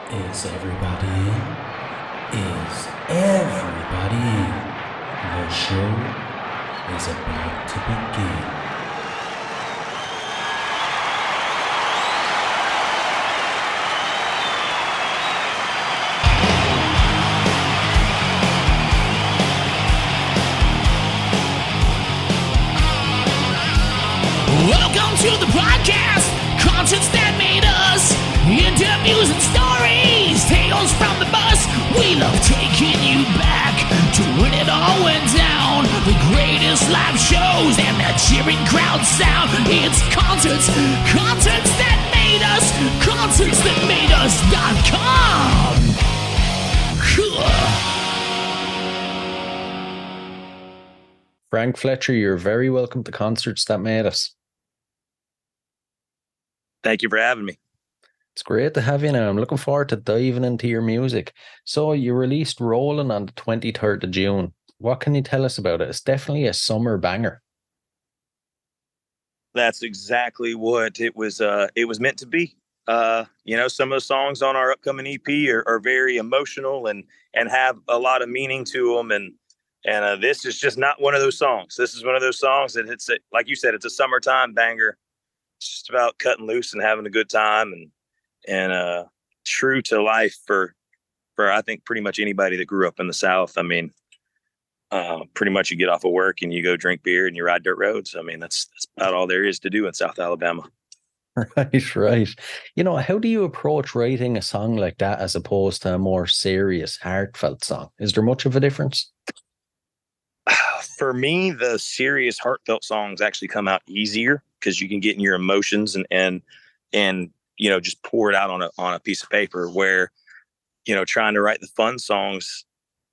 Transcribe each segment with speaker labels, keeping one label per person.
Speaker 1: Is everybody in? Is everybody in? The show is about to begin.
Speaker 2: Welcome to the podcast, concerts that made us, interviews and stories, tales from the bus. We love taking you back to when it all went down, the greatest live shows and the cheering crowd sound. It's concerts that made us, concertsthatmadeus.com.
Speaker 3: Frank Fletcher, you're very welcome to Concerts That Made Us.
Speaker 4: Thank you for having me.
Speaker 3: It's great to have you now. I'm looking forward to diving into your music. So you released Rollin on the 23rd of June. What can you tell us about it? It's definitely a summer banger.
Speaker 4: That's exactly what it was meant to be. Some of the songs on our upcoming EP are very emotional and have a lot of meaning to them. And this is just not one of those songs. This is one of those songs that like you said, it's a summertime banger. It's just about cutting loose and having a good time and true to life for I think pretty much anybody that grew up in the South. I mean, pretty much you get off of work and you go drink beer and you ride dirt roads. I mean, that's about all there is to do in South Alabama.
Speaker 3: Right. You know, how do you approach writing a song like that as opposed to a more serious, heartfelt song? Is there much of a difference?
Speaker 4: For me, the serious, heartfelt songs actually come out easier because you can get in your emotions and just pour it out on a piece of paper. Where trying to write the fun songs,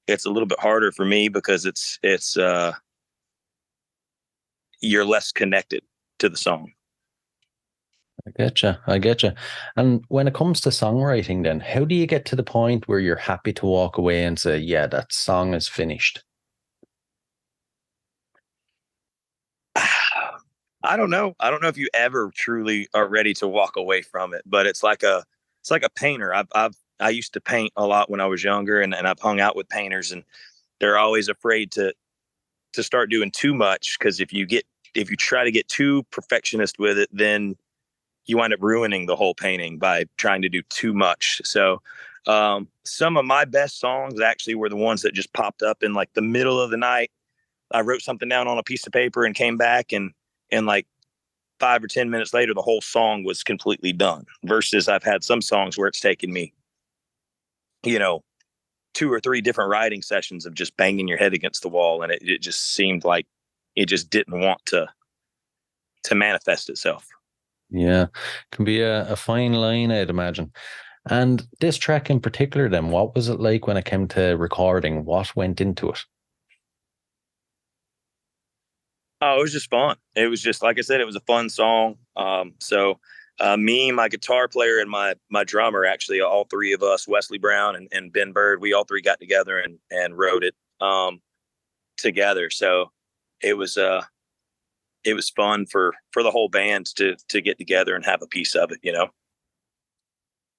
Speaker 4: it's a little bit harder for me because it's you're less connected to the song.
Speaker 3: I get you. And when it comes to songwriting, then how do you get to the point where you're happy to walk away and say, yeah, that song is finished?
Speaker 4: I don't know. I don't know if you ever truly are ready to walk away from it, but it's like a painter. I used to paint a lot when I was younger, and I've hung out with painters, and they're always afraid to start doing too much, because if you try to get too perfectionist with it, then you wind up ruining the whole painting by trying to do too much. So some of my best songs actually were the ones that just popped up in like the middle of the night. I wrote something down on a piece of paper and came back, and like 5 or 10 minutes later, the whole song was completely done. Versus I've had some songs where it's taken me, 2 or 3 different writing sessions of just banging your head against the wall. And it just seemed like it just didn't want to manifest itself.
Speaker 3: Yeah, can be a fine line, I'd imagine. And this track in particular, then, what was it like when it came to recording? What went into it?
Speaker 4: Oh, it was just fun. It was just, like I said, it was a fun song. So me, my guitar player, and my drummer, actually, all 3 of us, Wesley Brown and Ben Bird, we all 3 got together and wrote it together. So it was fun for the whole band to get together and have a piece of it,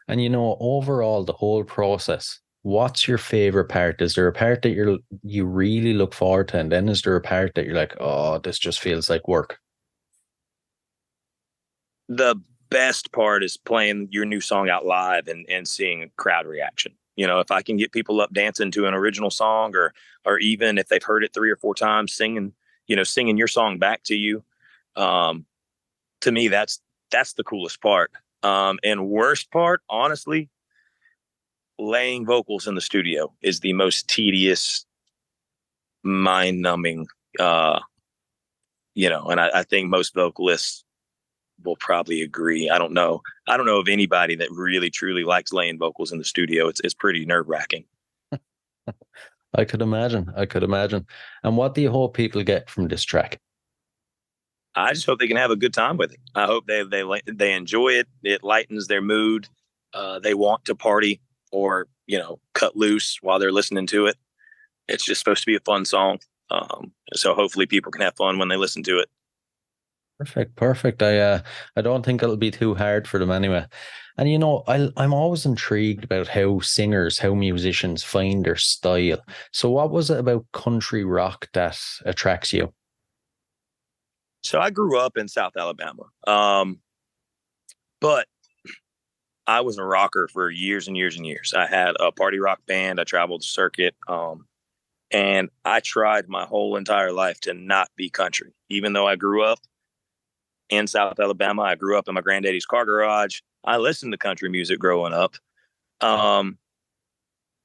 Speaker 3: And overall, the whole process, what's your favorite part? Is there a part that you really look forward to, and then is there a part that you're like, oh, this just feels like work?
Speaker 4: The best part is playing your new song out live and seeing crowd reaction. If I can get people up dancing to an original song, or even if they've heard it 3 or 4 times, singing your song back to you, to me, that's the coolest part. And worst part, honestly, laying vocals in the studio is the most tedious, mind-numbing, and I think most vocalists will probably agree. I don't know of anybody that really truly likes laying vocals in the studio. It's pretty nerve-wracking.
Speaker 3: I could imagine. And what do you hope people get from this track?
Speaker 4: I just hope they can have a good time with it. I hope they enjoy it. It lightens their mood. They want to party or cut loose while they're listening to it. It's just supposed to be a fun song. So hopefully people can have fun when they listen to it.
Speaker 3: Perfect. I don't think it'll be too hard for them anyway. And I'm always intrigued about how musicians find their style. So what was it about country rock that attracts you?
Speaker 4: So I grew up in South Alabama, but I was a rocker for years and years and years. I had a party rock band. I traveled the circuit, and I tried my whole entire life to not be country. Even though I grew up in South Alabama, I grew up in my granddaddy's car garage. I listened to country music growing up. And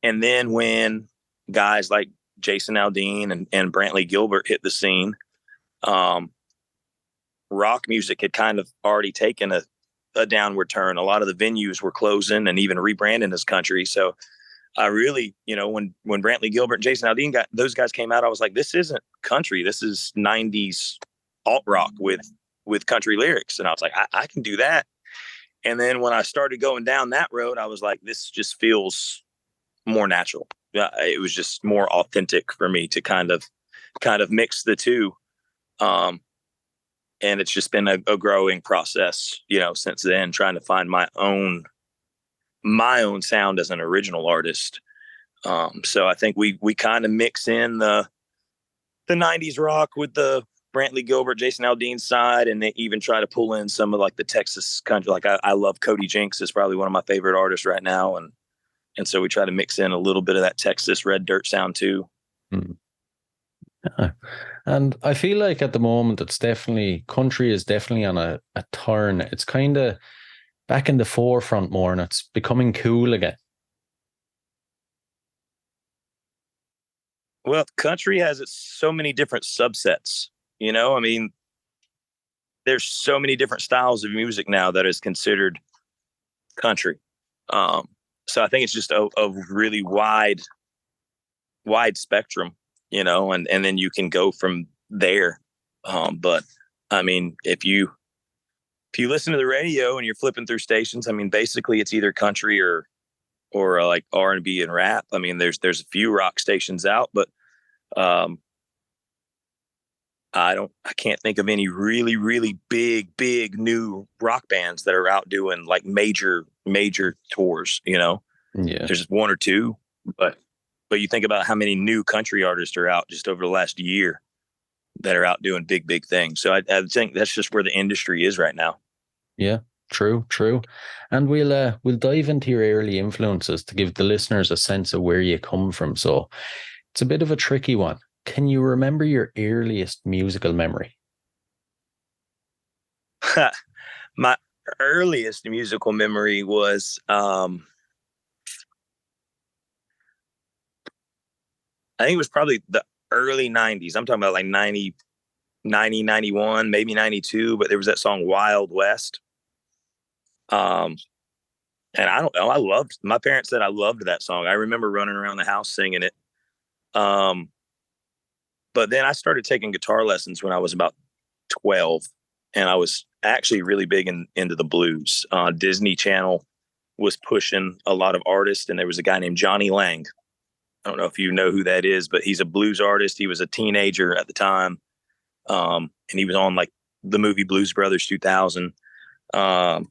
Speaker 4: then when guys like Jason Aldean and Brantley Gilbert hit the scene, rock music had kind of already taken a downward turn. A lot of the venues were closing and even rebranding as country. So I really, when Brantley Gilbert and Jason Aldean those guys came out, I was like, this isn't country. This is 90s alt rock with country lyrics. And I was like, I can do that. And then when I started going down that road, I was like, this just feels more natural. Yeah, it was just more authentic for me to kind of mix the two. And it's just been a growing process, since then, trying to find my own sound as an original artist. So I think we kind of mix in the 90s rock with the Brantley Gilbert, Jason Aldean side, and they even try to pull in some of like the Texas country. Like I love Cody Jinks, is probably one of my favorite artists right now, and so we try to mix in a little bit of that Texas red dirt sound too.
Speaker 3: Mm. Yeah. And I feel like at the moment country is definitely on a turn. It's kind of back in the forefront more, and it's becoming cool again.
Speaker 4: Well, country has so many different subsets. I mean, there's so many different styles of music now that is considered country. So I think it's just a really wide spectrum, and then you can go from there. But I mean, if you listen to the radio and you're flipping through stations, I mean, basically it's either country or like R&B and rap. I mean, there's a few rock stations out, but I can't think of any really, really big new rock bands that are out doing like major tours, Yeah. There's just one or two, but you think about how many new country artists are out just over the last year that are out doing big things. So I think that's just where the industry is right now.
Speaker 3: Yeah, true. And we'll dive into your early influences to give the listeners a sense of where you come from. So it's a bit of a tricky one. Can you remember your earliest musical memory?
Speaker 4: My earliest musical memory was I think it was probably the early 90s. I'm talking about like 90, 91, maybe 92, but there was that song Wild West. And I don't know, my parents said I loved that song. I remember running around the house singing it. But then I started taking guitar lessons when I was about 12, and I was actually really big into the blues. Disney Channel was pushing a lot of artists, and there was a guy named Johnny Lang. I don't know if you know who that is, but he's a blues artist. He was a teenager at the time, and he was on like the movie Blues Brothers 2000. So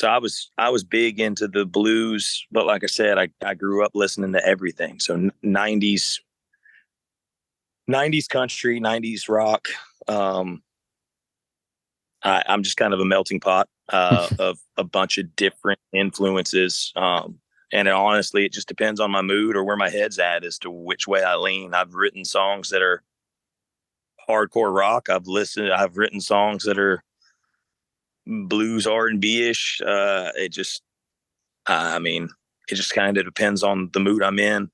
Speaker 4: I was big into the blues, but like I said, I grew up listening to everything. So 90s country, 90s rock. I'm just kind of a melting pot of a bunch of different influences. And honestly, it just depends on my mood or where my head's at as to which way I lean. I've written songs that are hardcore rock. I've written songs that are blues R&B-ish. It just kind of depends on the mood I'm in.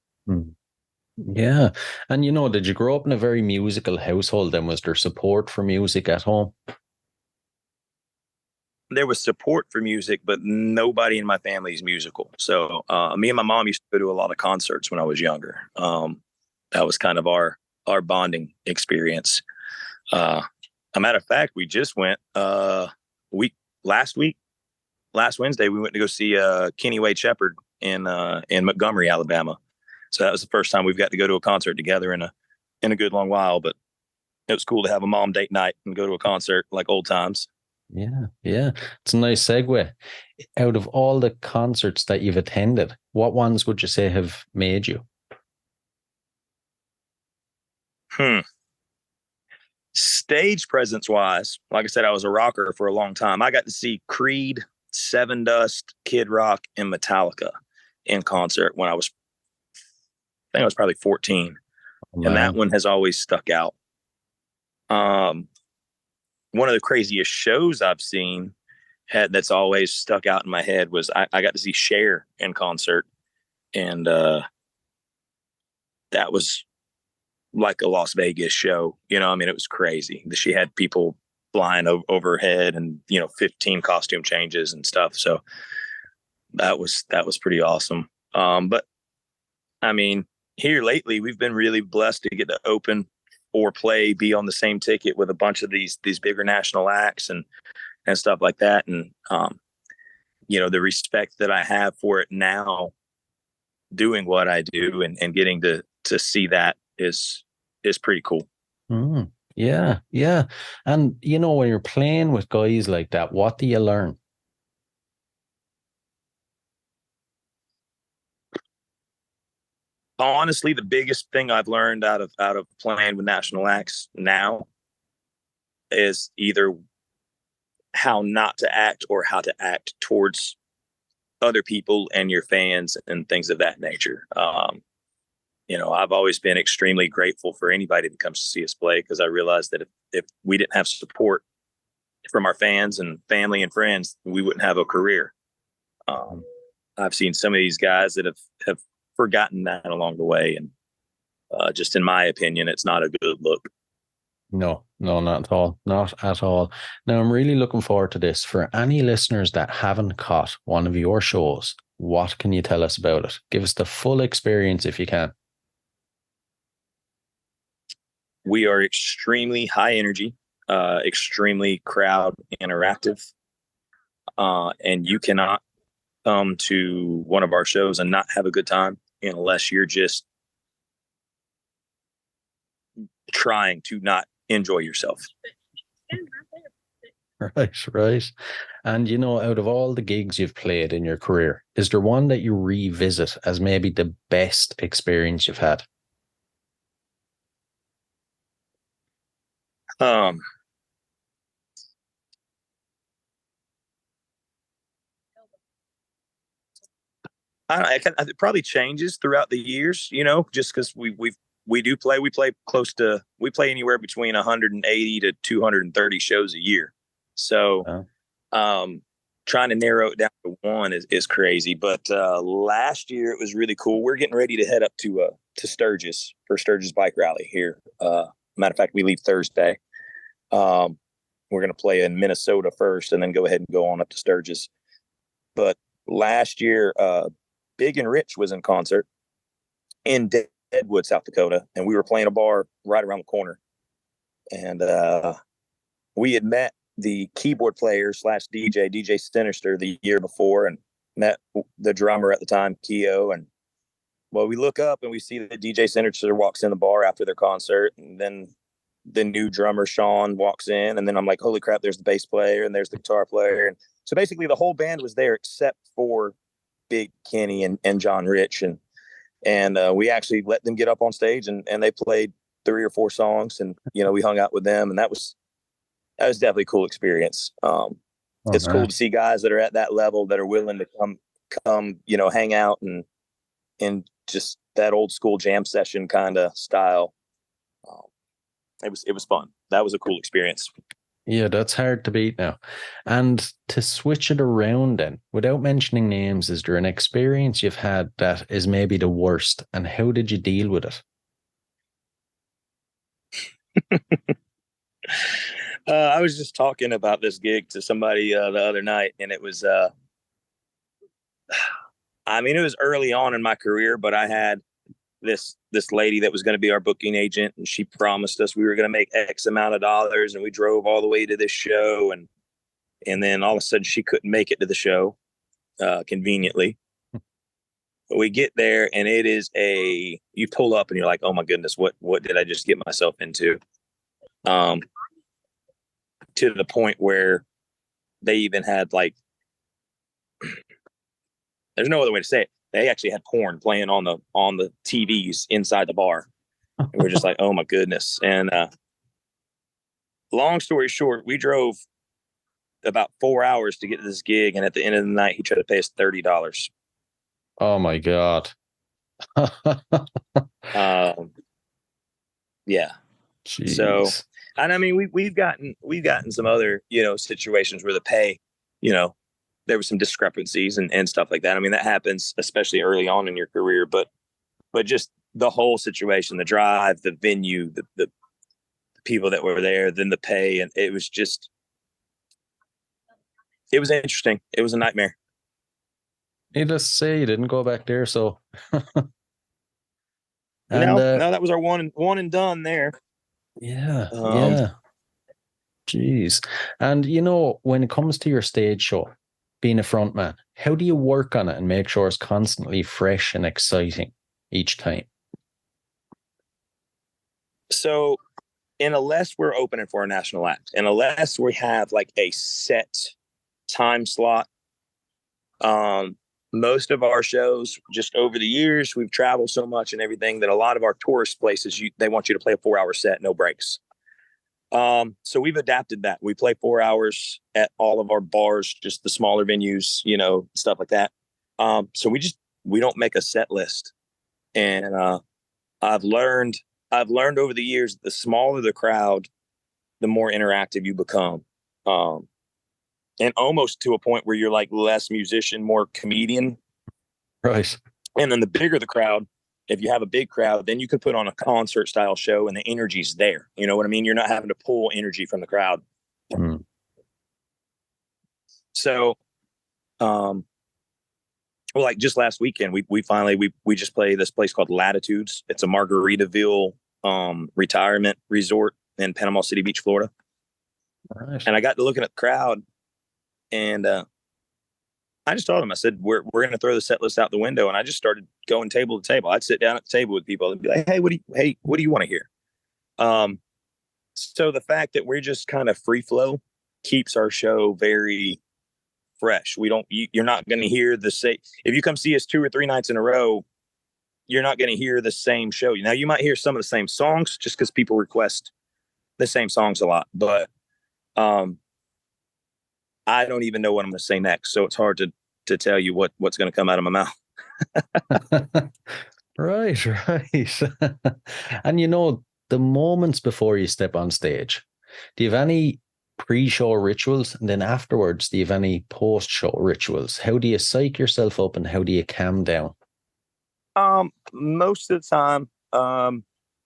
Speaker 3: Yeah. And did you grow up in a very musical household then? Was there support for music at home?
Speaker 4: There was support for music, but nobody in my family is musical. So me and my mom used to go to a lot of concerts when I was younger. That was kind of our bonding experience. A matter of fact, we just went last Wednesday, we went to go see Kenny Wade Shepherd in Montgomery, Alabama. So that was the first time we've got to go to a concert together in a good long while. But it was cool to have a mom date night and go to a concert like old times.
Speaker 3: Yeah, yeah. It's a nice segue. Out of all the concerts that you've attended, what ones would you say have made you?
Speaker 4: Stage presence wise, like I said, I was a rocker for a long time. I got to see Creed, Seven Dust, Kid Rock, and Metallica in concert when I think I was probably 14.
Speaker 3: Wow.
Speaker 4: And that one has always stuck out. One of the craziest shows I've seen that's always stuck out in my head was I got to see Cher in concert. And that was like a Las Vegas show. You know, I mean, it was crazy. She had people flying over her head and, 15 costume changes and stuff. So that was pretty awesome. But I mean, here lately, we've been really blessed to get to open or be on the same ticket with a bunch of these bigger national acts and stuff like that. And, the respect that I have for it now, doing what I do and getting to see that is pretty cool.
Speaker 3: Yeah, yeah. And when you're playing with guys like that, what do you learn?
Speaker 4: Honestly, the biggest thing I've learned out of playing with national acts now is either how not to act or how to act towards other people and your fans and things of that nature. I've always been extremely grateful for anybody that comes to see us play, because I realized that if we didn't have support from our fans and family and friends, we wouldn't have a career. I've seen some of these guys that have forgotten that along the way. And just in my opinion, it's not a good look.
Speaker 3: No, not at all. Not at all. Now, I'm really looking forward to this. For any listeners that haven't caught one of your shows, what can you tell us about it? Give us the full experience if you can.
Speaker 4: We are extremely high energy, extremely crowd interactive. And you cannot come to one of our shows and not have a good time unless you're just trying to not enjoy yourself.
Speaker 3: Right. And out of all the gigs you've played in your career, is there one that you revisit as maybe the best experience you've had?
Speaker 4: I don't know, it probably changes throughout the years, just because we play anywhere between 180 to 230 shows a year. So, trying to narrow it down to one is crazy. But last year it was really cool. We're getting ready to head up to Sturgis for Sturgis Bike Rally here. Matter of fact, we leave Thursday. We're going to play in Minnesota first and then go ahead and go on up to Sturgis. But last year, Big and Rich was in concert in Deadwood, South Dakota, and we were playing a bar right around the corner. And we had met the keyboard player / DJ Sinister, the year before, and met the drummer at the time, Keo. And well, we look up and we see that DJ Sinister walks in the bar after their concert, and then the new drummer Sean walks in, and then I'm like, holy crap, there's the bass player and there's the guitar player. And so basically the whole band was there except for Big Kenny and John Rich. And we actually let them get up on stage and they played 3 or 4 songs, and we hung out with them, and that was definitely a cool experience. It's cool to see guys that are at that level that are willing to come hang out and just that old school jam session kind of style. It was fun. That was a cool experience.
Speaker 3: Yeah, that's hard to beat now. And to switch it around then, without mentioning names, is there an experience you've had that is maybe the worst, and how did you deal with it?
Speaker 4: I was just talking about this gig to somebody the other night, and it was, it was early on in my career, but I had this lady that was going to be our booking agent, and she promised us we were going to make X amount of dollars, and we drove all the way to this show, and then all of a sudden she couldn't make it to the show conveniently. But we get there, and it is you pull up and you're like, oh my goodness, what did I just get myself into? um, to the point where they even had like, there's no other way to say it. They actually had porn playing on the TVs inside the bar. And we're just like, oh my goodness. And long story short, we drove about 4 hours to get to this gig, and at the end of the night, he tried to pay us $30.
Speaker 3: Oh my God.
Speaker 4: Yeah.
Speaker 3: Jeez.
Speaker 4: So, and I mean, we've gotten some other, situations where the pay, there were some discrepancies and stuff like that. I mean, that happens especially early on in your career, but just the whole situation, the drive, the venue, the people that were there, then the pay, and it was interesting. It was a nightmare.
Speaker 3: Needless to say, you didn't go back there, so.
Speaker 4: No, that was our one and done there.
Speaker 3: Yeah, yeah. Jeez. And when it comes to your stage show, being a frontman, how do you work on it and make sure it's constantly fresh and exciting each time?
Speaker 4: So, unless we're opening for a national act, and unless we have like a set time slot, most of our shows, just over the years, we've traveled so much and everything that a lot of our tourist places, they want you to play a 4-hour set, no breaks. So we've adapted that. We play 4 hours at all of our bars, just the smaller venues, stuff like that. So we don't make a set list. And I've learned over the years that the smaller the crowd, the more interactive you become. And almost to a point where you're like less musician, more comedian.
Speaker 3: Right.
Speaker 4: And then the bigger the crowd, if you have a big crowd, then you could put on a concert style show and the energy's there. You know what I mean? You're not having to pull energy from the crowd.
Speaker 3: Mm.
Speaker 4: So, well, like just last weekend, we finally just played this place called Latitudes. It's a Margaritaville retirement resort in Panama City Beach, Florida.
Speaker 3: Right.
Speaker 4: And I got to looking at the crowd, and I just told him, I said, we're going to throw the set list out the window. And I just started going table to table. I'd sit down at the table with people and be like, hey, what do you want to hear? So the fact that we're just kind of free flow keeps our show very fresh. You're not going to hear the same. If you come see us 2 or 3 nights in a row, you're not going to hear the same show. Now you might hear some of the same songs just because people request the same songs a lot, but I don't even know what I'm going to say next. So it's hard to tell you what's going to come out of my mouth.
Speaker 3: Right. And the moments before you step on stage, do you have any pre-show rituals? And then afterwards, do you have any post-show rituals? How do you psych yourself up and how do you calm down?
Speaker 4: Most of the time,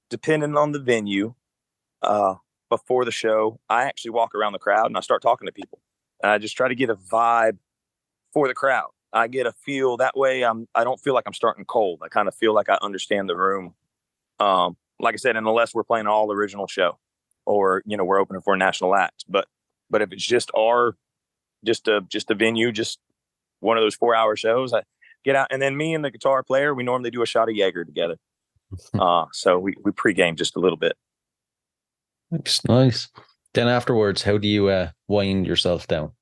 Speaker 4: depending on the venue, before the show, I actually walk around the crowd and I start talking to people. And I just try to get a vibe for the crowd. I get a feel that way. I don't feel like I'm starting cold. I kind of feel like I understand the room. Like I said, unless we're playing an all original show or, we're opening for a national act, but if it's just a venue, just one of those 4-hour shows, I get out, and then me and the guitar player, we normally do a shot of Jaeger together. So we pregame just a little bit.
Speaker 3: That's nice. Then afterwards, how do you wind yourself down?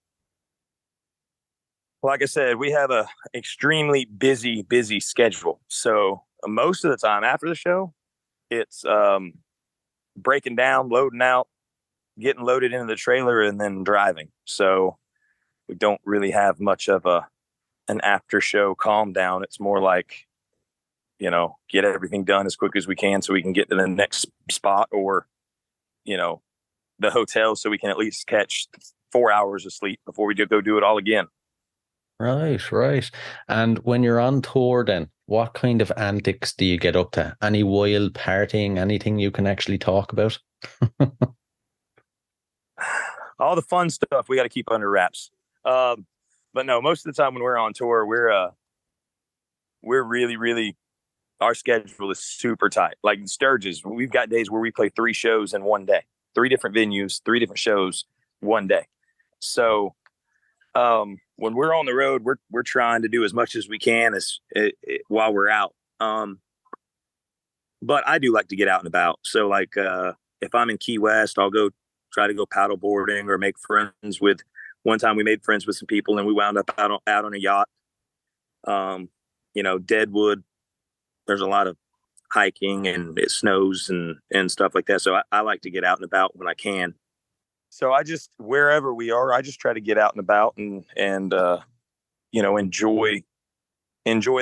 Speaker 4: Like I said, we have a extremely busy schedule. So most of the time after the show, it's breaking down, loading out, getting loaded into the trailer, and then driving. So we don't really have much of an after show calm down. It's more like, get everything done as quick as we can so we can get to the next spot or, the hotel so we can at least catch 4 hours of sleep before we go do it all again.
Speaker 3: Right. And when you're on tour then, what kind of antics do you get up to? Any wild partying, anything you can actually talk about?
Speaker 4: All the fun stuff we got to keep under wraps. But no, most of the time when we're on tour, we're really, our schedule is super tight. Like in Sturgis, we've got days where we play 3 shows in one day, 3 different venues, 3 different shows one day. So when we're on the road, we're trying to do as much as we can while we're out. But I do like to get out and about. So like if I'm in Key West, I'll go try to go paddle boarding or make friends with. One time we made friends with some people and we wound up out on a yacht. Deadwood, there's a lot of hiking and it snows and stuff like that. So I like to get out and about when I can. So I just, wherever we are, I just try to get out and about and enjoy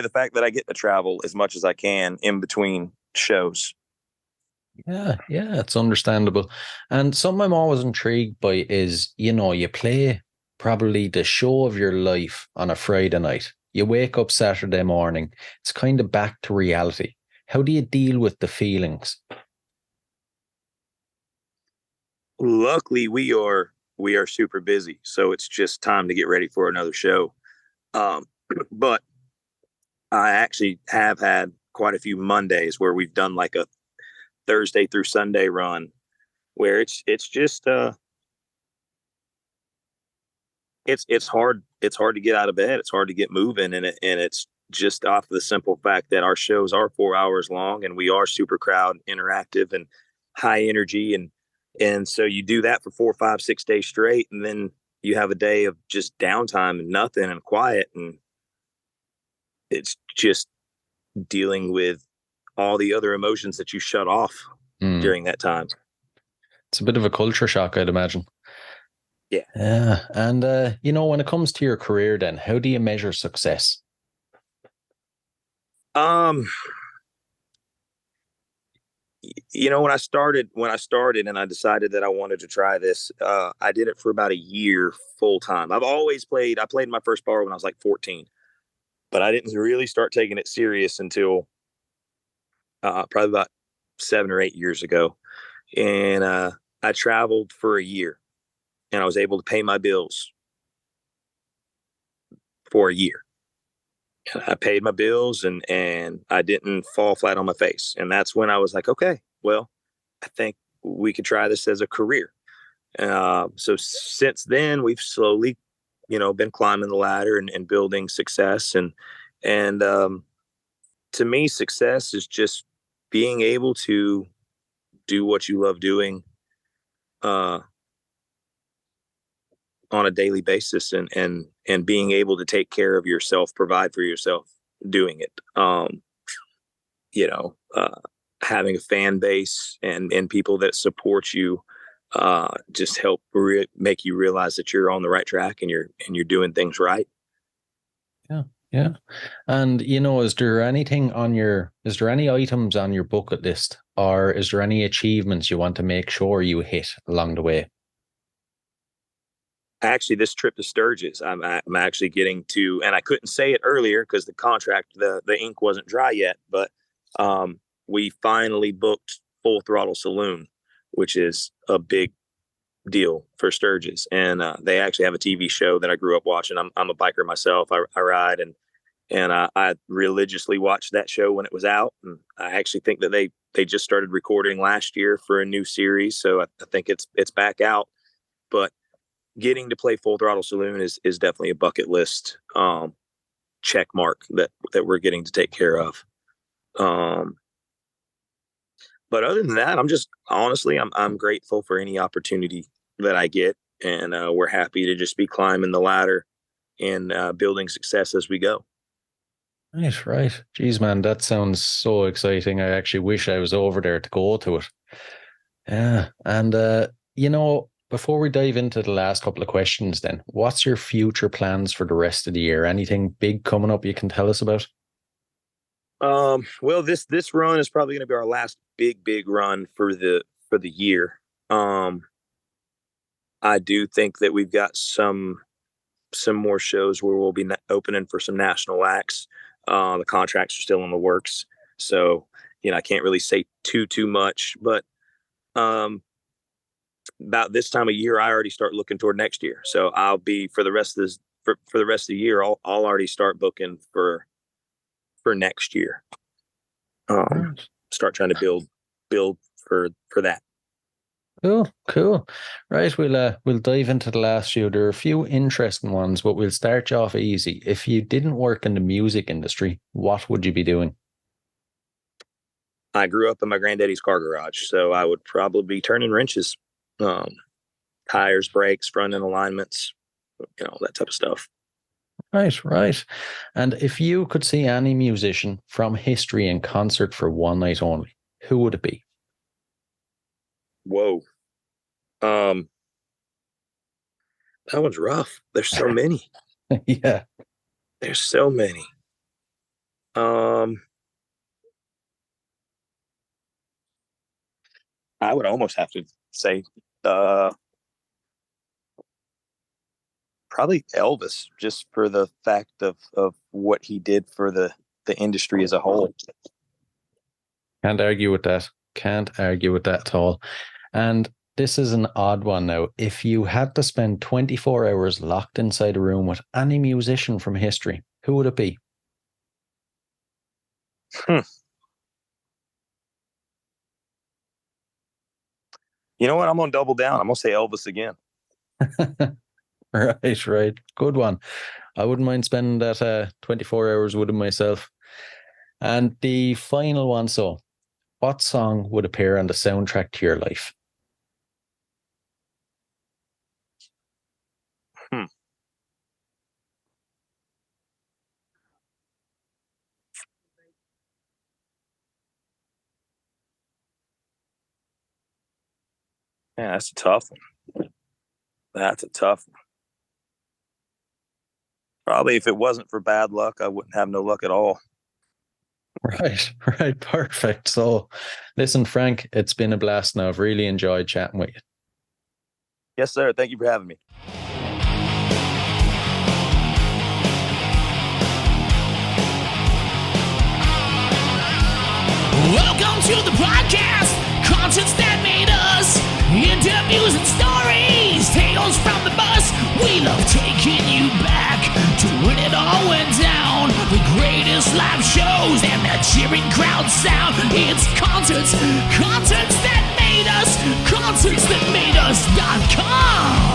Speaker 4: the fact that I get to travel as much as I can in between shows.
Speaker 3: Yeah, it's understandable. And something I'm always intrigued by is, you play probably the show of your life on a Friday night. You wake up Saturday morning. It's kind of back to reality. How do you deal with the feelings?
Speaker 4: Luckily, we are super busy, so it's just time to get ready for another show. But I actually have had quite a few Mondays where we've done like a Thursday through Sunday run, where it's just it's hard to get out of bed. It's hard to get moving, and it's just off the simple fact that our shows are 4 hours long and we are super crowd interactive and high energy. And so you do that for 4, 5, 6 days straight. And then you have a day of just downtime and nothing and quiet. And it's just dealing with all the other emotions that you shut off during that time.
Speaker 3: It's a bit of a culture shock, I'd imagine.
Speaker 4: Yeah.
Speaker 3: Yeah. And, when it comes to your career, then how do you measure success?
Speaker 4: When I started and I decided that I wanted to try this, I did it for about a year full time. I played my first bar when I was like 14, but I didn't really start taking it serious until probably about 7 or 8 years ago. And I traveled for a year and I was able to pay my bills for a year. I paid my bills and I didn't fall flat on my face. And that's when I was like, okay, well, I think we could try this as a career. So since then we've slowly, been climbing the ladder and building success. And to me, success is just being able to do what you love doing, on a daily basis and being able to take care of yourself, provide for yourself doing it. Having a fan base and people that support you, just help make you realize that you're on the right track and you're doing things right.
Speaker 3: Yeah. And, is there any items on your bucket list, or is there any achievements you want to make sure you hit along the way?
Speaker 4: Actually, this trip to Sturgis, I'm actually getting to, and I couldn't say it earlier because the contract, the ink wasn't dry yet, but we finally booked Full Throttle Saloon, which is a big deal for Sturgis. And they actually have a TV show that I grew up watching. I'm a biker myself. I ride and I religiously watched that show when it was out. And I actually think that they just started recording last year for a new series. So I think it's back out, but getting to play Full Throttle Saloon is definitely a bucket list check mark that we're getting to take care of. But other than that, I'm grateful for any opportunity that I get, and we're happy to just be climbing the ladder and building success as we go.
Speaker 3: Right. Geez, man, that sounds so exciting. I actually wish I was over there to go to it. Yeah. And, before we dive into the last couple of questions, then, what's your future plans for the rest of the year? Anything big coming up you can tell us about?
Speaker 4: Well, this run is probably going to be our last big run for the year. I do think that we've got some more shows where we'll be opening for some national acts. The contracts are still in the works, so I can't really say too much, but about this time of year, I already start looking toward next year. So I'll be for the rest of the year, I'll already start booking for next year. Start trying to build for that.
Speaker 3: Cool. Right, we'll dive into the last few. There are a few interesting ones, but we'll start you off easy. If you didn't work in the music industry, what would you be doing?
Speaker 4: I grew up in my granddaddy's car garage, so I would probably be turning wrenches, tires, brakes, front end alignments, that type of stuff.
Speaker 3: Right. And if you could see any musician from history in concert for one night only, who would it be?
Speaker 4: Whoa. That one's rough. There's so many.
Speaker 3: Yeah.
Speaker 4: There's so many. I would almost have to say probably Elvis, just for the fact of what he did for the industry as a whole.
Speaker 3: Can't argue with that. Can't argue with that at all. And this is an odd one now. If you had to spend 24 hours locked inside a room with any musician from history, who would it be?
Speaker 4: You know what? I'm going to double down. I'm going to say Elvis again.
Speaker 3: Right. Good one. I wouldn't mind spending that 24 hours with him myself. And the final one, so what song would appear on the soundtrack to your life?
Speaker 4: Yeah, that's a tough one. That's a tough one. Probably if it wasn't for bad luck, I wouldn't have no luck at all.
Speaker 3: Right. Perfect. So listen, Frank, it's been a blast now. I've really enjoyed chatting with you.
Speaker 4: Yes, sir. Thank you for having me.
Speaker 2: Welcome to the podcast, concerts that made us, interviews and stories, tales from the bus. We love taking you back to when it all went down. The greatest live shows and the cheering crowd sound. It's concerts that made us, concerts that made us.com.